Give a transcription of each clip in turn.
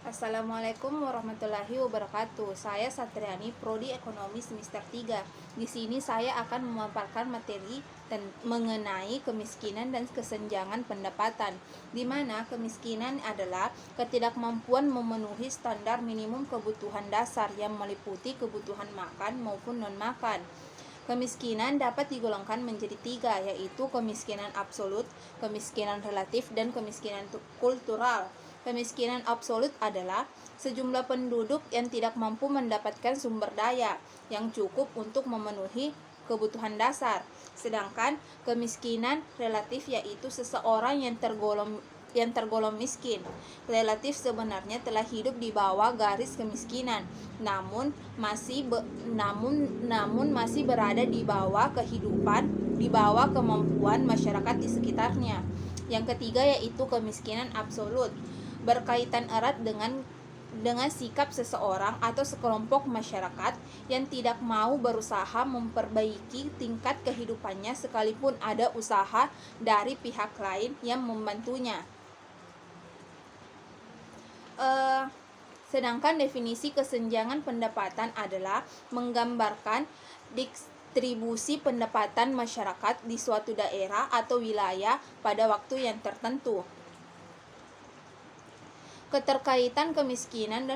Assalamualaikum warahmatullahi wabarakatuh. Saya Satriani, Prodi Ekonomi semester 3. Di sini saya akan memaparkan materi mengenai kemiskinan dan kesenjangan pendapatan, di mana kemiskinan adalah ketidakmampuan memenuhi standar minimum kebutuhan dasar yang meliputi kebutuhan makan maupun non-makan. Kemiskinan dapat digolongkan menjadi tiga, yaitu kemiskinan absolut, kemiskinan relatif, dan kemiskinan kultural. Kemiskinan absolut adalah sejumlah penduduk yang tidak mampu mendapatkan sumber daya yang cukup untuk memenuhi kebutuhan dasar. Sedangkan kemiskinan relatif yaitu seseorang yang tergolong miskin. Relatif sebenarnya telah hidup di bawah garis kemiskinan, namun masih berada di bawah kemampuan masyarakat di sekitarnya. Yang ketiga yaitu kemiskinan absolut, berkaitan erat dengan sikap seseorang atau sekelompok masyarakat yang tidak mau berusaha memperbaiki tingkat kehidupannya sekalipun ada usaha dari pihak lain yang membantunya. Sedangkan definisi kesenjangan pendapatan adalah menggambarkan distribusi pendapatan masyarakat di suatu daerah atau wilayah pada waktu yang tertentu. Keterkaitan kemiskinan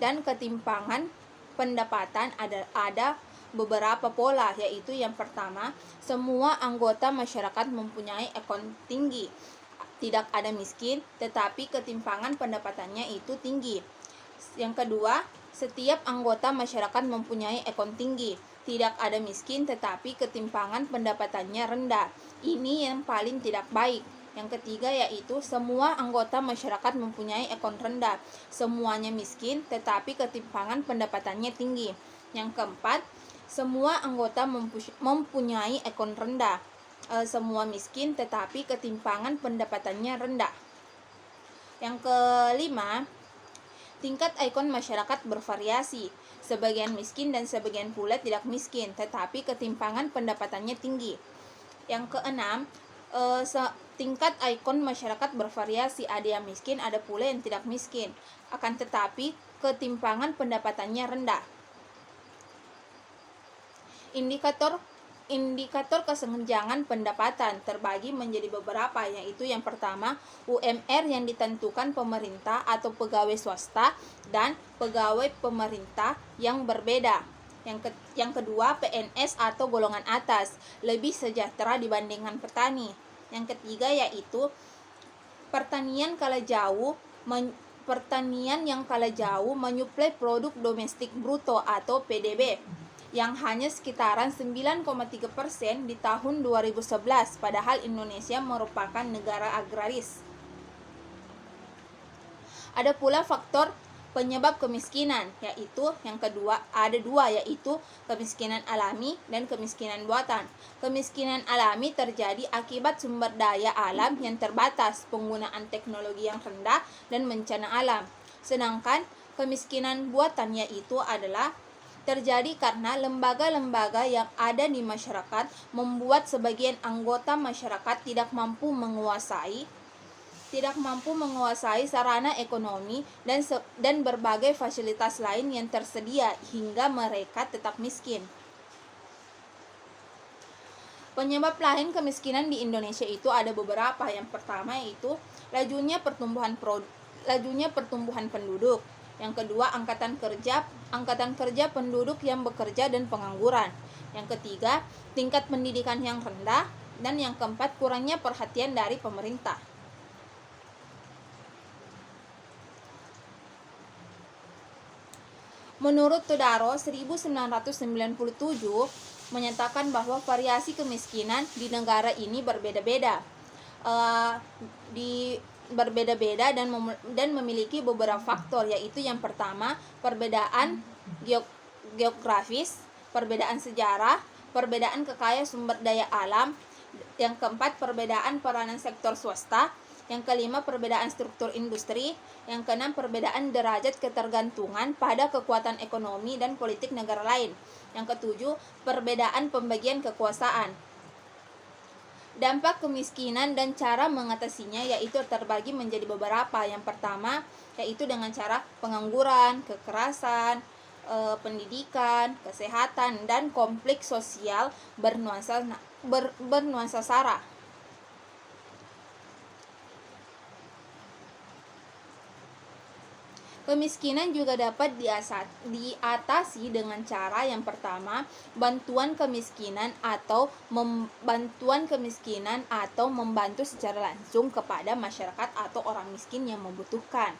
dan ketimpangan pendapatan ada beberapa pola, yaitu yang pertama, semua anggota masyarakat mempunyai ekonomi tinggi. Tidak ada miskin, tetapi ketimpangan pendapatannya itu tinggi. Yang kedua, setiap anggota masyarakat mempunyai ekonomi tinggi. Tidak ada miskin, tetapi ketimpangan pendapatannya rendah. Ini yang paling tidak baik. Yang ketiga yaitu semua anggota masyarakat mempunyai ekonomi rendah. Semuanya miskin, tetapi ketimpangan pendapatannya tinggi. Yang keempat, semua anggota mempunyai ekonomi rendah. Semua miskin, tetapi ketimpangan pendapatannya rendah. Yang kelima, tingkat ekonomi masyarakat bervariasi. Sebagian miskin dan sebagian pula tidak miskin, tetapi ketimpangan pendapatannya tinggi. Yang keenam, tingkat ekonomi masyarakat bervariasi, ada yang miskin, ada pula yang tidak miskin, akan tetapi ketimpangan pendapatannya rendah. Indikator kesenjangan pendapatan terbagi menjadi beberapa, yaitu yang pertama, UMR yang ditentukan pemerintah atau pegawai swasta dan pegawai pemerintah yang berbeda. Yang kedua, PNS atau golongan atas, lebih sejahtera dibandingkan petani. Yang ketiga yaitu pertanian yang kalah jauh menyuplai produk domestik bruto atau PDB yang hanya sekitaran 9,3% di tahun 2011, padahal Indonesia merupakan negara agraris. Ada pula faktor penyebab kemiskinan, yaitu ada dua, yaitu kemiskinan alami dan kemiskinan buatan. Kemiskinan alami terjadi akibat sumber daya alam yang terbatas, penggunaan teknologi yang rendah, dan bencana alam. Sedangkan kemiskinan buatan yaitu adalah terjadi karena lembaga-lembaga yang ada di masyarakat membuat sebagian anggota masyarakat tidak mampu menguasai sarana ekonomi dan berbagai fasilitas lain yang tersedia hingga mereka tetap miskin. Penyebab lain kemiskinan di Indonesia itu ada beberapa. Yang pertama yaitu lajunya pertumbuhan penduduk. Yang kedua, angkatan kerja penduduk yang bekerja dan pengangguran. Yang ketiga, tingkat pendidikan yang rendah, dan yang keempat, kurangnya perhatian dari pemerintah. Menurut Todaro 1997 menyatakan bahwa variasi kemiskinan di negara ini berbeda-beda dan memiliki beberapa faktor, yaitu yang pertama, perbedaan geografis, perbedaan sejarah, perbedaan kekayaan sumber daya alam, yang keempat, perbedaan peranan sektor swasta, yang kelima, perbedaan struktur industri, yang keenam, perbedaan derajat ketergantungan pada kekuatan ekonomi dan politik negara lain, yang ketujuh, perbedaan pembagian kekuasaan. Dampak kemiskinan dan cara mengatasinya yaitu terbagi menjadi beberapa. Yang pertama yaitu dengan cara pengangguran, kekerasan, pendidikan, kesehatan, dan konflik sosial bernuansa sara. Kemiskinan juga dapat diatasi dengan cara yang pertama, bantuan kemiskinan atau membantu secara langsung kepada masyarakat atau orang miskin yang membutuhkan.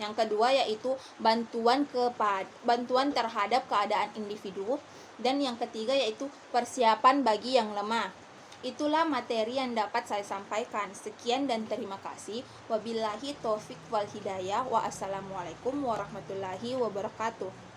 Yang kedua yaitu bantuan terhadap keadaan individu, dan yang ketiga yaitu persiapan bagi yang lemah. Itulah materi yang dapat saya sampaikan. Sekian dan terima kasih. Wabillahi taufik wal hidayah. Wassalamualaikum warahmatullahi wabarakatuh.